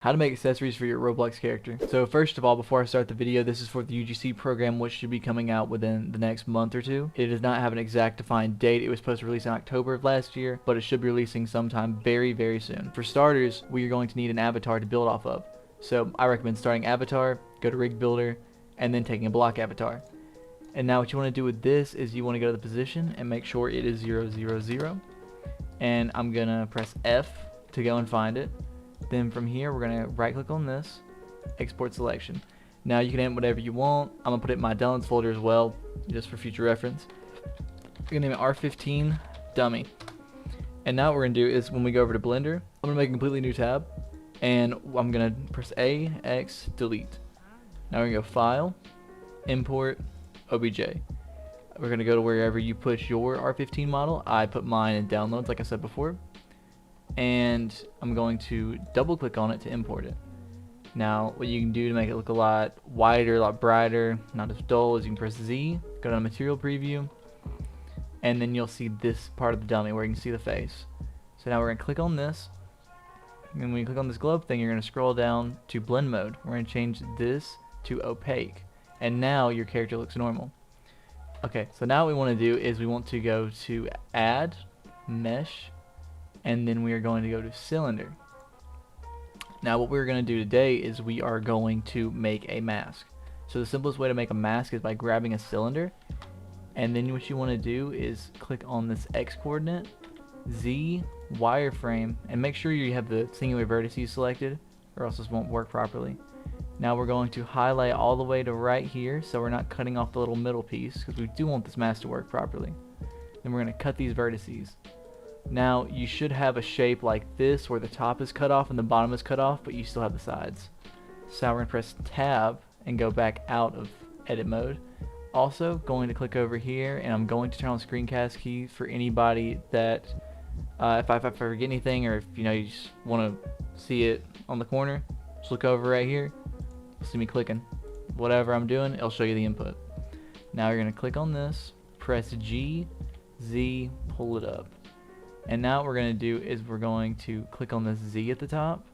How to make accessories for your Roblox character. So first of all, before I start the video, this is for the UGC program, which should be coming out within the next month or two. It does not have an exact defined date. It was supposed to release in October of last year, but it should be releasing sometime very, very soon. For starters, we are going to need an avatar to build off of. So I recommend starting avatar, go to rig builder, and then taking a block avatar. And now what you want to do with this is you want to go to the position and make sure it is 0, 0, 0. And I'm gonna press F to go and find it. Then from here, we're going to right click on this, export selection. Now you can name it whatever you want. I'm going to put it in my downloads folder as well, just for future reference. We're going to name it R15 dummy. And now what we're going to do is when we go over to Blender, I'm going to make a completely new tab. And I'm going to press A, X, delete. Now we're going to go File, Import, OBJ. We're going to go to wherever you put your R15 model. I put mine in downloads, like I said before. And I'm going to double click on it to import it. Now what you can do to make it look a lot wider, a lot brighter, not as dull, is you can press Z, go to material preview, and then you'll see this part of the dummy where you can see the face. So now we're going to click on this, and when you click on this globe thing, you're going to scroll down to blend mode. We're going to change this to opaque, and now your character looks normal. Okay, so now what we want to do is we want to go to add mesh, and then we are going to go to cylinder. Now what we're going to do today is we are going to make a mask. So the simplest way to make a mask is by grabbing a cylinder, and then what you want to do is click on this X coordinate, Z, wireframe, and make sure you have the singular vertices selected or else this won't work properly. Now we're going to highlight all the way to right here so we're not cutting off the little middle piece, because we do want this mask to work properly. Then we're going to cut these vertices. Now you should have a shape like this where the top is cut off and the bottom is cut off, but you still have the sides. So now we're going to press tab and go back out of edit mode. Also going to click over here, and I'm going to turn on screencast key for anybody that if I forget anything, or if you just want to see it on the corner, just look over right here. You'll see me clicking. Whatever I'm doing, it'll show you the input. Now you're going to click on this, press G, Z, pull it up. And now what we're going to do is we're going to click on this Z at the top.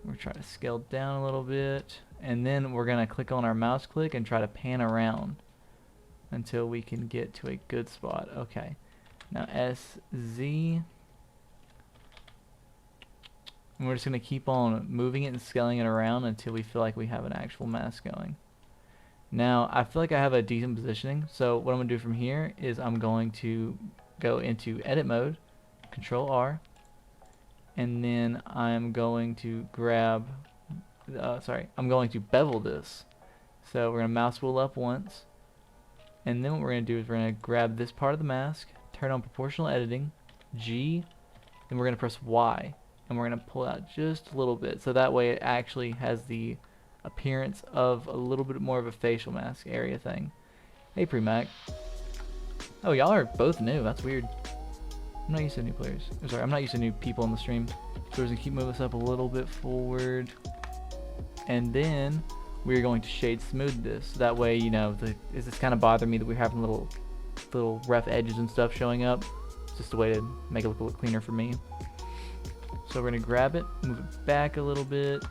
We're trying to scale down a little bit. And then we're going to click on our mouse click and try to pan around until we can get to a good spot. Okay. Now SZ. And we're just going to keep on moving it and scaling it around until we feel like we have an actual mask going. Now I feel like I have a decent positioning. So what I'm going to do from here is I'm going to go into edit mode, Control R, and then I'm going to grab, I'm going to bevel this. So we're going to mouse wheel up once, and then what we're going to do is we're going to grab this part of the mask, turn on proportional editing, G, then we're going to press Y, and we're going to pull out just a little bit, so that way it actually has the appearance of a little bit more of a facial mask area thing. Hey Premac. Oh, y'all are both new. That's weird. I'm not used to new players. Sorry, I'm not used to new people on the stream. So we're going to keep moving this up a little bit forward. And then we're going to shade smooth this. That way, it's just kind of bothering me that we're having little rough edges and stuff showing up. It's just a way to make it look a little cleaner for me. So we're going to grab it, move it back a little bit.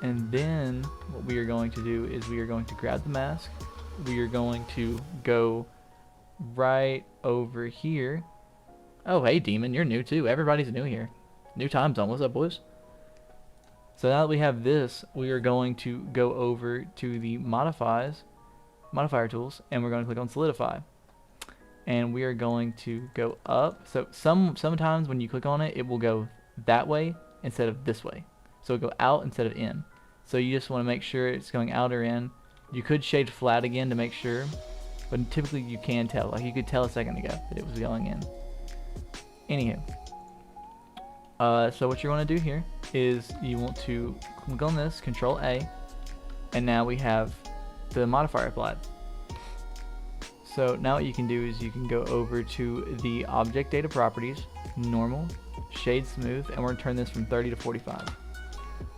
And then what we are going to do is we are going to grab the mask. We are going to go right over here. Oh, hey Demon, you're new too. Everybody's new here. New time zone. What's up, boys? So now that we have this, we are going to go over to the modifier tools, and we're going to click on solidify. And we are going to go up. So sometimes when you click on it, it will go that way instead of this way. So it'll go out instead of in. So you just want to make sure it's going out or in. You could shade flat again to make sure, but typically you can tell. Like you could tell a second ago that it was going in. Anywho, so what you want to do here is you want to click on this, Control A, and now we have the modifier applied. So now what you can do is you can go over to the object data properties, normal, shade smooth, and we're going to turn this from 30 to 45.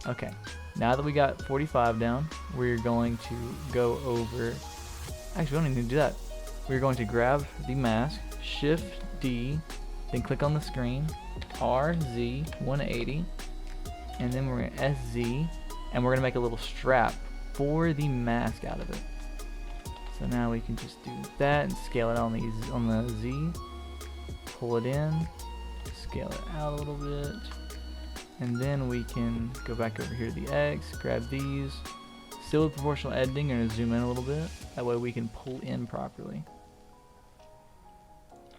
Okay, now that we got 45 down, we're going to go over, actually we don't even need to do that. We're going to grab the mask, Shift D, then click on the screen, RZ 180, and then we're gonna SZ, and we're gonna make a little strap for the mask out of it. So now we can just do that and scale it on the Z, pull it in, scale it out a little bit, and then we can go back over here to the X, grab these. Still with proportional editing, I'm gonna zoom in a little bit. That way we can pull in properly.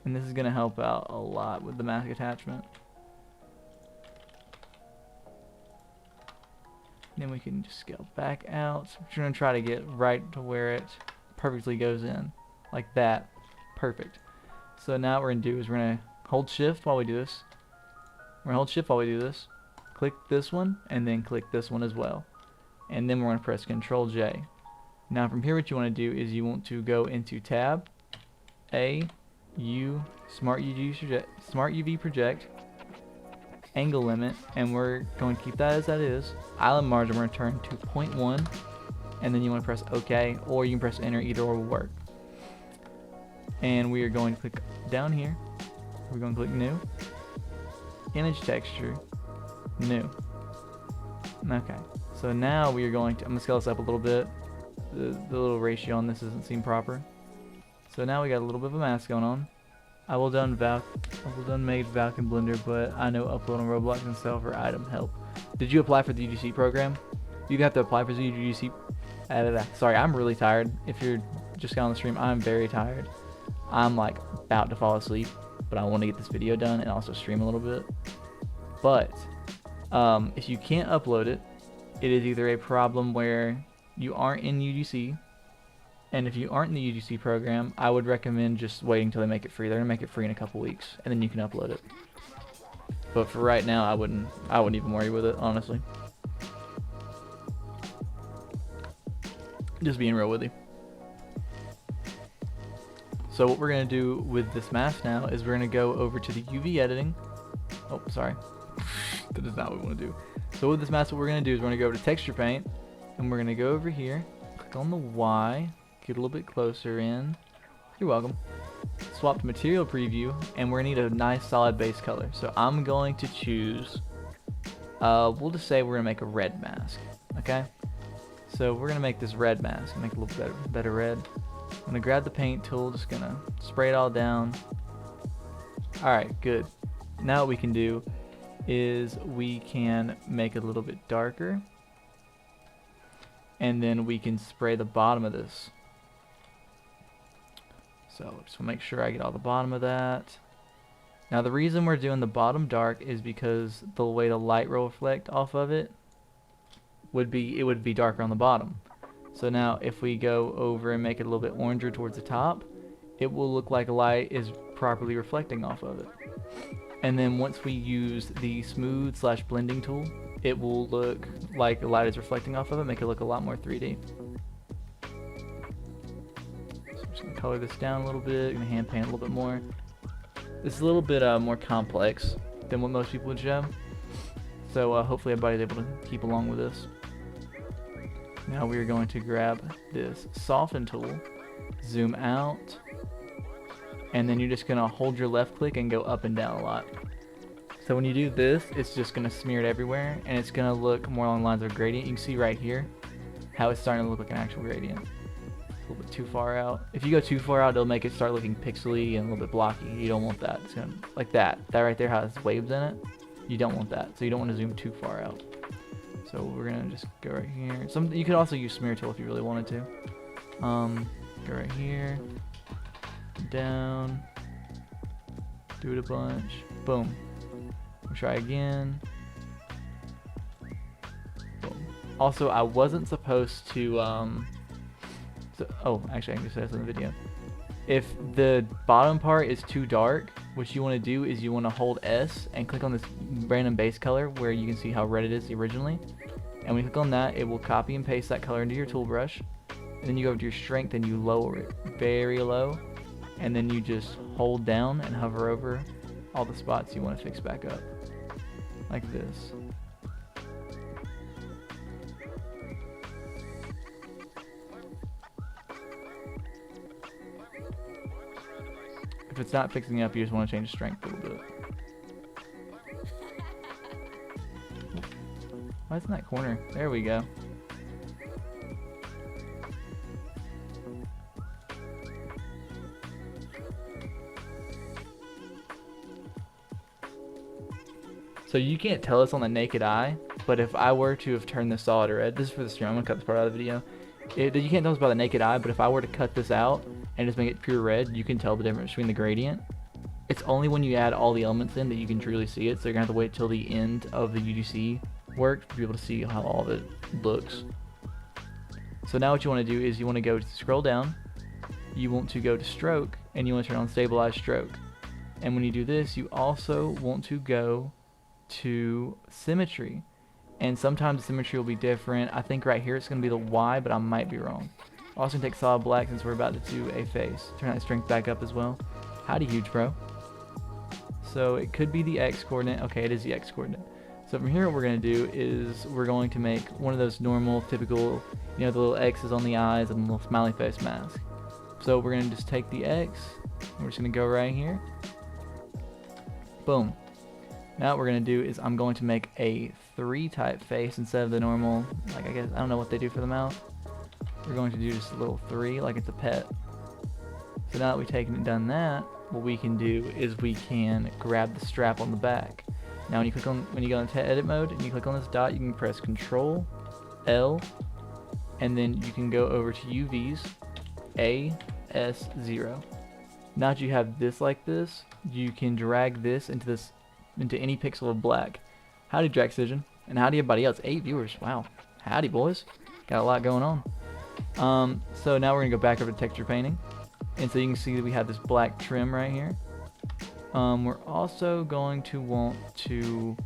And this is gonna help out a lot with the mask attachment. Then we can just scale back out. So we're gonna try to get right to where it perfectly goes in, like that. Perfect. So now what we're gonna do is we're gonna hold shift while we do this. We're gonna hold shift while we do this. Click this one and then click this one as well. And then we're gonna press Control J. Now from here what you want to do is you want to go into Tab, A, U, Smart UV Project, Angle Limit, and we're going to keep that as that is. Island Margin we're going to turn to 0.1, and then you want to press OK, or you can press Enter, either or will work. And we are going to click down here. We're going to click New, Image Texture, New. Okay, so now we are going to, I'm going to scale this up a little bit. The little ratio on this doesn't seem proper. So now we got a little bit of a mask going on. I will done made Valk and Blender, but I know upload on Roblox and sell for item help. Did you apply for the UGC program? You have to apply for the UGC. Sorry, I'm really tired. If you're just got on the stream, I'm very tired. I'm like about to fall asleep, but I want to get this video done and also stream a little bit. But if you can't upload it, it is either a problem where you aren't in UGC, and if you aren't in the UGC program, I would recommend just waiting until they make it free. They're gonna make it free in a couple weeks, and then you can upload it. But for right now, I wouldn't even worry with it, honestly. Just being real with you. So what we're gonna do with this mask now is we're gonna go over to the UV editing. Oh, sorry. That is not what we want to do. So with this mask, what we're gonna do is we're gonna go over to Texture Paint, and we're gonna go over here, click on the Y, get a little bit closer in. You're welcome. Swap to Material Preview, and we're gonna need a nice solid base color. So I'm going to choose, we'll just say we're gonna make a red mask, okay? So we're gonna make this red mask, make it a little better red. I'm gonna grab the paint tool, just gonna spray it all down. Alright, good. Now what we can do is we can make it a little bit darker, and then we can spray the bottom of this. So just want to make sure I get all the bottom of that. Now the reason we're doing the bottom dark is because the way the light will reflect off of it would be darker on the bottom. So now if we go over and make it a little bit oranger towards the top, it will look like light is properly reflecting off of it. And then once we use the smooth / blending tool, it will look like the light is reflecting off of it, make it look a lot more 3D. So I'm just gonna color this down a little bit, gonna hand paint a little bit more. This is a little bit more complex than what most people would show. So hopefully everybody's able to keep along with this. Now we are going to grab this soften tool, zoom out, and then you're just gonna hold your left click and go up and down a lot. So when you do this, it's just gonna smear it everywhere, and it's gonna look more along the lines of a gradient. You can see right here how it's starting to look like an actual gradient. It's a little bit too far out. If you go too far out, it'll make it start looking pixely and a little bit blocky. You don't want that. It's gonna like that. That right there has waves in it. You don't want that. So you don't want to zoom too far out. So we're gonna just go right here. You could also use smear tool if you really wanted to. Go right here, down, do it a bunch, boom. We'll try again. Boom. Also, I wasn't supposed to oh, actually I can just say this in the video. If the bottom part is too dark, what you want to do is you want to hold S and click on this random base color where you can see how red it is originally. And when you click on that, it will copy and paste that color into your tool brush. And then you go over to your strength and you lower it very low. And then you just hold down and hover over all the spots you want to fix back up. Like this. If it's not fixing up, you just want to change the strength a little bit. Why isn't that corner? There we go. So you can't tell us on the naked eye, but if I were to have turned this solid red, this is for the stream, I'm gonna cut this part out of the video. You can't tell us by the naked eye, but if I were to cut this out and just make it pure red, you can tell the difference between the gradient. It's only when you add all the elements in that you can truly see it, so you're gonna have to wait till the end of the UGC work to be able to see how all of it looks. So now what you want to do is you want to go to scroll down, you want to go to stroke, and you want to turn on stabilize stroke. And when you do this, you also want to go to symmetry, and sometimes the symmetry will be different. I think right here it's going to be the Y, but I might be wrong. Also take solid black since we're about to do a face. Turn that strength back up as well. Howdy huge bro. So it could be the X coordinate. Okay, it is the X coordinate. So from here what we're going to do is we're going to make one of those normal typical, you know, the little X's on the eyes and the little smiley face mask. So we're going to just take the X, we're just going to go right here. Boom. Now what we're going to do is I'm going to make a 3 type face instead of the normal, like I guess, I don't know what they do for the mouth. We're going to do just a little 3 like it's a pet. So now that we've taken and done that, what we can do is we can grab the strap on the back. Now when you go into edit mode and you click on this dot, you can press Control L, and then you can go over to UVs, AS0. Now that you have this like this, you can drag this into any pixel of black. Howdy Draxision, and howdy everybody else. 8 viewers, wow. Howdy boys, got a lot going on. So now we're gonna go back over to texture painting, and so you can see that we have this black trim right here. We're also going to want to,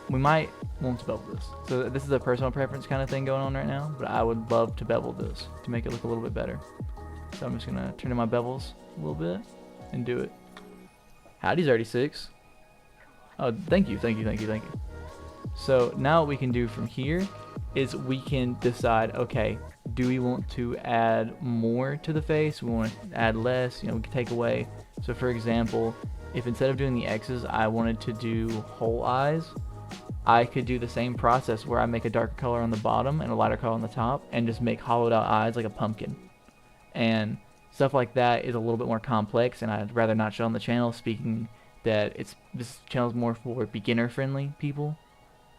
we might want to bevel this. So this is a personal preference kind of thing going on right now, but I would love to bevel this to make it look a little bit better. So I'm just gonna turn in my bevels a little bit and do it. Howdy's already 6. Oh, thank you. So now what we can do from here is we can decide, okay, do we want to add more to the face? We want to add less, you know, we can take away. So for example, if instead of doing the X's, I wanted to do whole eyes, I could do the same process where I make a darker color on the bottom and a lighter color on the top and just make hollowed out eyes like a pumpkin. And stuff like that is a little bit more complex, and I'd rather not show on the channel, speaking that this channel is more for beginner friendly people.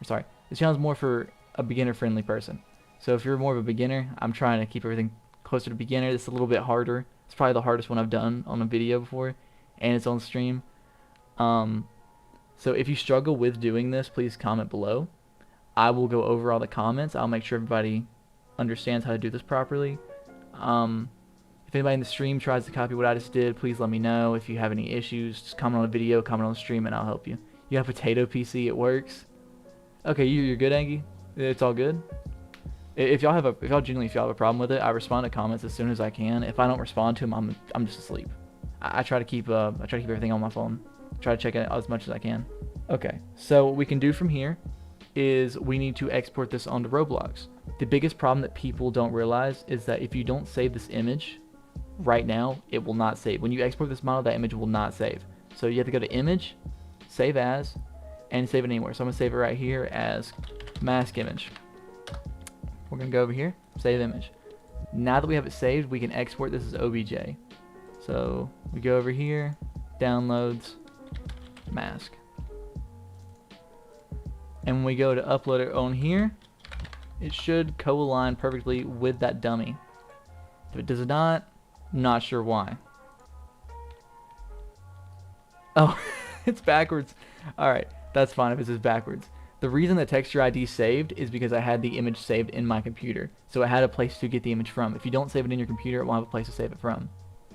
Sorry, this channel is more for a beginner friendly person. So if you're more of a beginner, I'm trying to keep everything closer to beginner. This is a little bit harder. It's probably the hardest one I've done on a video before, and it's on stream. So if you struggle with doing this, please comment below. I will go over all the comments. I'll make sure everybody understands how to do this properly. If anybody in the stream tries to copy what I just did, please let me know. If you have any issues, just comment on the video, comment on the stream, and I'll help you. You have potato PC, it works. Okay, you're good, Angie? It's all good? If y'all have a problem with it, I respond to comments as soon as I can. If I don't respond to them, I'm just asleep. I try to keep everything on my phone. Try to check it as much as I can. Okay, so what we can do from here is we need to export this onto Roblox. The biggest problem that people don't realize is that if you don't save this image right now, it will not save. When you export this model, that image will not save. So you have to go to image, save as, and save it anywhere. So I'm gonna save it right here as mask image. We're gonna go over here, save image. Now that we have it saved, we can export this as OBJ. So we go over here, downloads, mask. And when we go to upload it on here, it should co-align perfectly with that dummy. If it does not, I'm not sure why. Oh, it's backwards. Alright, that's fine if it's just backwards. The reason the texture ID saved is because I had the image saved in my computer. So it had a place to get the image from. If you don't save it in your computer, it won't have a place to save it from.